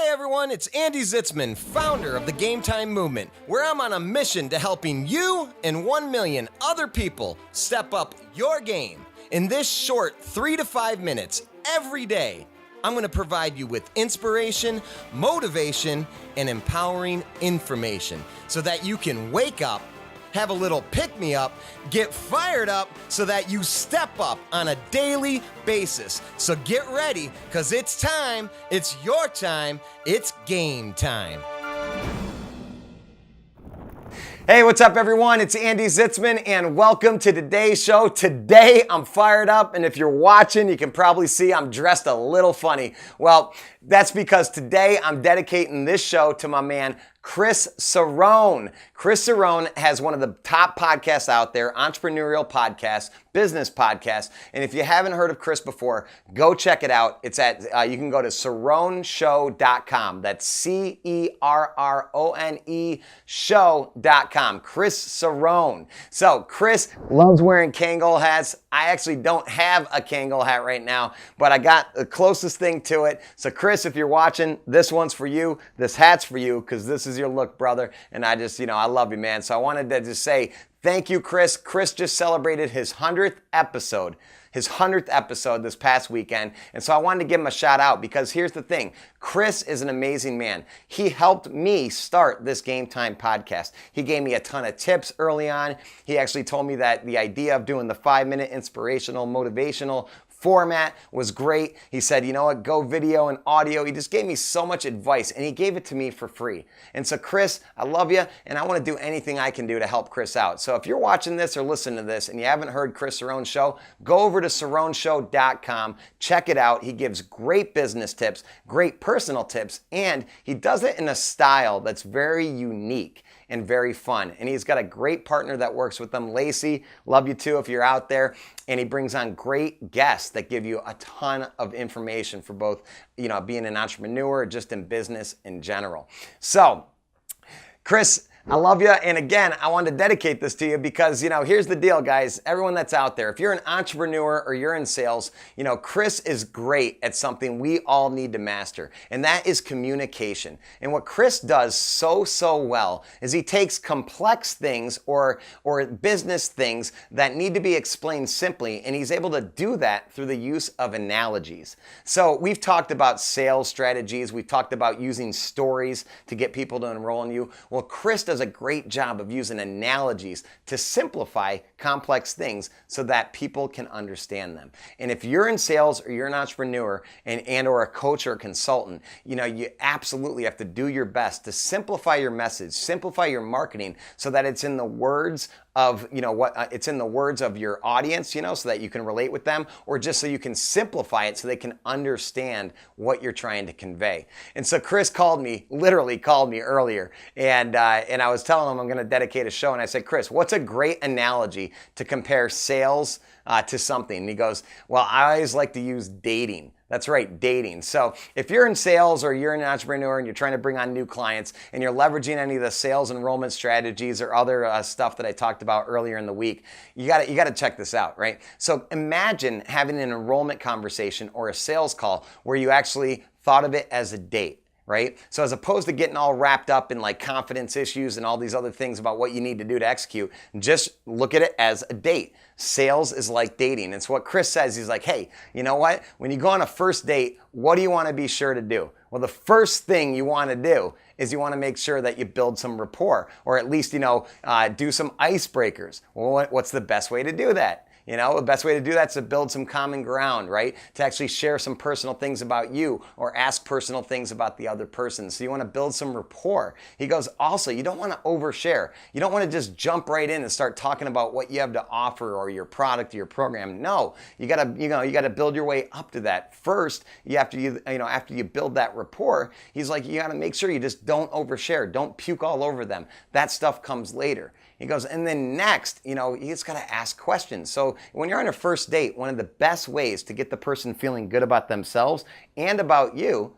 Hi everyone, it's Andy Zitzmann, founder of the GAMETIME Movement, where I'm on a mission to helping you and 1 million other people step up your game. In this short 3 to 5 minutes every day, I'm going to provide you with inspiration, motivation, and empowering information so that you can wake up, have a little pick-me-up, get fired up so that you step up on a daily basis. So get ready, because it's time, it's your time, it's game time. Hey, what's up everyone? It's Andy Zitzmann and welcome to today's show. Today I'm fired up, and if you're watching, you can probably see I'm dressed a little funny. Well, that's because today I'm dedicating this show to my man, Chris Cerrone. Chris Cerrone has one of the top podcasts out there, entrepreneurial podcasts, business podcasts. And if you haven't heard of Chris before, go check it out. It's at, you can go to cerroneshow.com. That's C-E-R-R-O-N-E show.com. Chris Cerrone. So Chris loves wearing Kangol hats. I actually don't have a Kangol hat right now, but I got the closest thing to it. So Chris, if you're watching, this one's for you. This hat's for you because this is your look, brother. And I just, I love you, man. So I wanted to just say thank you, Chris. Chris just celebrated his 100th episode. His 100th episode this past weekend. And so I wanted to give him a shout out because here's the thing. Chris is an amazing man. He helped me start this GAMETIME podcast. He gave me a ton of tips early on. He actually told me that the idea of doing the 5-minute inspirational, motivational format was great. He said, you know what, go video and audio. He just gave me so much advice and he gave it to me for free. And so Chris, I love you and I want to do anything I can do to help Chris out. So if you're watching this or listening to this and you haven't heard Chris Cerrone's show, go over to cerroneshow.com, check it out. He gives great business tips, great personal tips, and he does it in a style that's very unique and very fun. And he's got a great partner that works with them, Lacey. Love you too if you're out there. And he brings on great guests that give you a ton of information for both, being an entrepreneur, just in business in general. So, Chris, I love you. And again, I wanted to dedicate this to you because, here's the deal, guys. Everyone that's out there, if you're an entrepreneur or you're in sales, Chris is great at something we all need to master, and that is communication. And what Chris does so well is he takes complex things or business things that need to be explained simply, and he's able to do that through the use of analogies. So we've talked about sales strategies. We've talked about using stories to get people to enroll in you. Well, Chris does a great job of using analogies to simplify complex things so that people can understand them. And if you're in sales or you're an entrepreneur and or a coach or a consultant, you absolutely have to do your best to simplify your message, simplify your marketing so that it's in the words of, it's in the words of your audience, so that you can relate with them, or just so you can simplify it so they can understand what you're trying to convey. And so Chris literally called me earlier, and I was telling him I'm going to dedicate a show, and I said, Chris, what's a great analogy to compare sales to something? And he goes, well, I always like to use dating. That's right, dating. So if you're in sales or you're an entrepreneur and you're trying to bring on new clients and you're leveraging any of the sales enrollment strategies or other stuff that I talked about earlier in the week, you got to check this out, right? So imagine having an enrollment conversation or a sales call where you actually thought of it as a date. Right? So as opposed to getting all wrapped up in like confidence issues and all these other things about what you need to do to execute, just look at it as a date. Sales is like dating. It's what Chris says. He's like, hey, you know what? When you go on a first date, what do you want to be sure to do? Well, the first thing you want to do is you want to make sure that you build some rapport, or at least, do some icebreakers. Well, what's the best way to do that? The best way to do that is to build some common ground, right? To actually share some personal things about you or ask personal things about the other person. So you want to build some rapport. He goes, also, you don't want to overshare. You don't want to just jump right in and start talking about what you have to offer or your product or your program. No, you got to build your way up to that. First, after you build that rapport, he's like, you got to make sure you just don't overshare. Don't puke all over them. That stuff comes later. He goes, and then next, you just got to ask questions. So when you're on a first date, one of the best ways to get the person feeling good about themselves and about you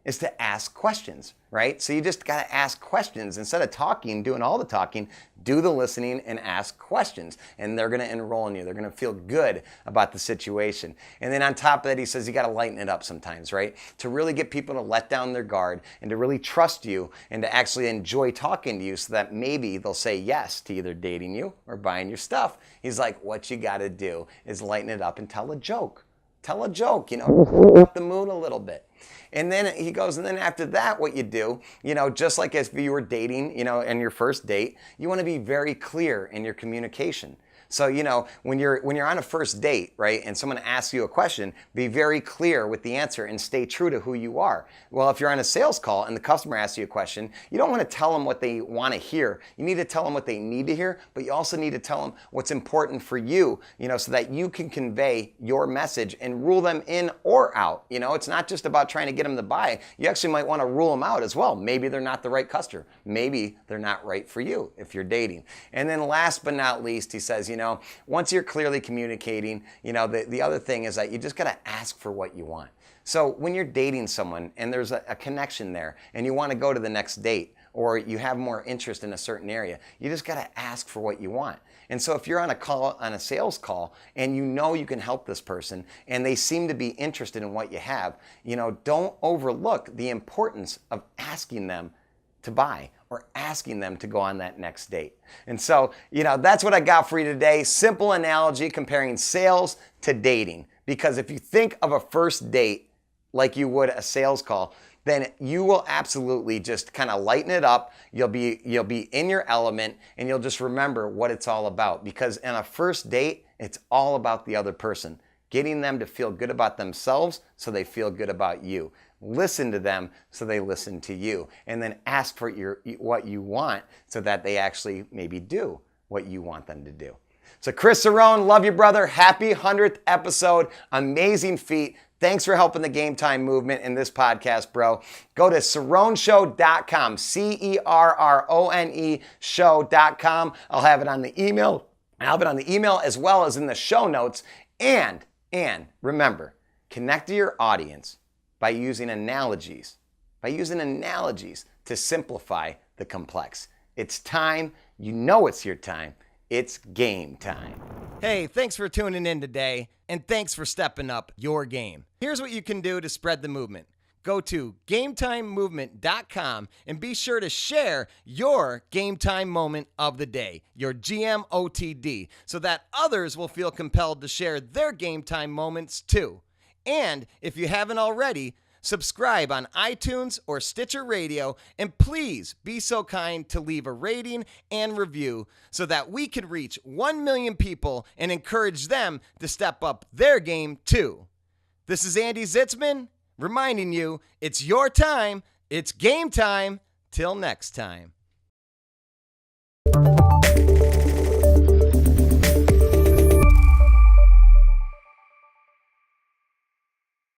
is to ask questions, right? So you just got to ask questions. Instead of talking, doing all the talking, do the listening and ask questions. And they're going to enroll in you. They're going to feel good about the situation. And then on top of that, he says you got to lighten it up sometimes, right? To really get people to let down their guard and to really trust you and to actually enjoy talking to you so that maybe they'll say yes to either dating you or buying your stuff. He's like, what you got to do is lighten it up and tell a joke. Tell a joke, up the mood a little bit. And then he goes, and then after that, what you do, just like if you were dating, in your first date, you want to be very clear in your communication. So, when you're on a first date, right, and someone asks you a question, be very clear with the answer and stay true to who you are. Well, if you're on a sales call and the customer asks you a question, you don't want to tell them what they want to hear. You need to tell them what they need to hear, but you also need to tell them what's important for you, so that you can convey your message and rule them in or out. It's not just about trying to get them to buy. You actually might want to rule them out as well. Maybe they're not the right customer. Maybe they're not right for you if you're dating. And then last but not least, he says, once you're clearly communicating, the other thing is that you just got to ask for what you want. So when you're dating someone and there's a connection there and you want to go to the next date or you have more interest in a certain area, you just got to ask for what you want. And so if you're on a sales call and you can help this person and they seem to be interested in what you have, don't overlook the importance of asking them to buy or asking them to go on that next date. And so, that's what I got for you today. Simple analogy comparing sales to dating. Because if you think of a first date like you would a sales call, then you will absolutely just kind of lighten it up. You'll be in your element and you'll just remember what it's all about. Because in a first date, it's all about the other person. Getting them to feel good about themselves so they feel good about you. Listen to them so they listen to you. And then ask for what you want so that they actually maybe do what you want them to do. So Chris Cerrone, love you, brother. Happy 100th episode. Amazing feat. Thanks for helping the Game Time movement in this podcast, bro. Go to cerroneshow.com, CERRONE show.com. I'll have it on the email. I'll have it on the email as well as in the show notes. And remember, connect to your audience by using analogies. To simplify the complex. It's time. It's your time. It's game time. Hey, thanks for tuning in today, and thanks for stepping up your game. Here's what you can do to spread the movement. Go to GAMETIMEMovement.com and be sure to share your Game Time moment of the day, your GMOTD, so that others will feel compelled to share their Game Time moments too. And if you haven't already, subscribe on iTunes or Stitcher Radio, and please be so kind to leave a rating and review so that we can reach 1 million people and encourage them to step up their game too. This is Andy Zitzmann, reminding you it's your time, it's game time. Till next time.